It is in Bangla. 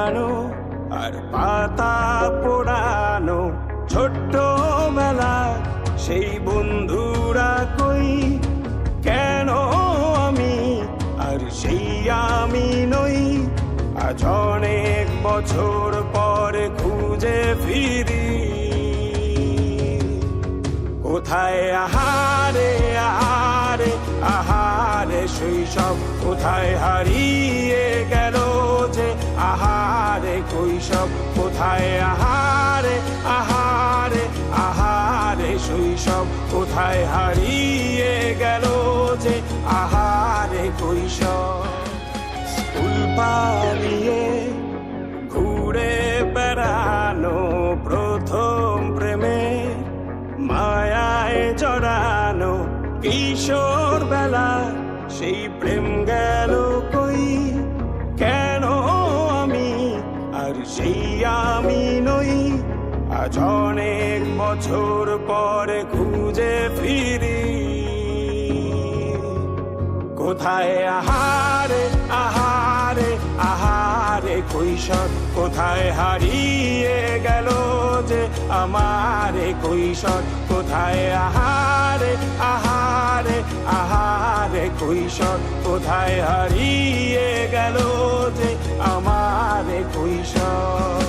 পুরানো আর পাতা পোড়ানো ছোট্টবেলা সেই বন্ধুরা কই, কেন আমি আর সেই আমি নই। আজ অনেক বছর পরে খুঁজে ফিরি, কোথায় আহারে আহারে আহারে শৈশব, কোথায় হারিয়ে গেল যে আহারে কৈশব। কোথায় আহারে আহারে আহারে শৈশব, কোথায় হারিয়ে গেল যে আহারে কৈশব। স্কুল পালিয়ে ঘুরে বেড়ানো প্রথম প্রেমে মায়ায় জড়ানো কিশোর বেলা সেই প্রেম গেল কই, কেন আমি আর সেই আমি নই। আজ অনেক বছর পরে খুঁজে ফিরি, কোথায় আহারে আহারে আহারে কৈশোর, কোথায় হারিয়ে গেল যে আমার কৈশোর। কোথায় আহারে আহারে আহারে কৈশোর, কোথায় হারিয়ে গেল যে আমার কৈশোর।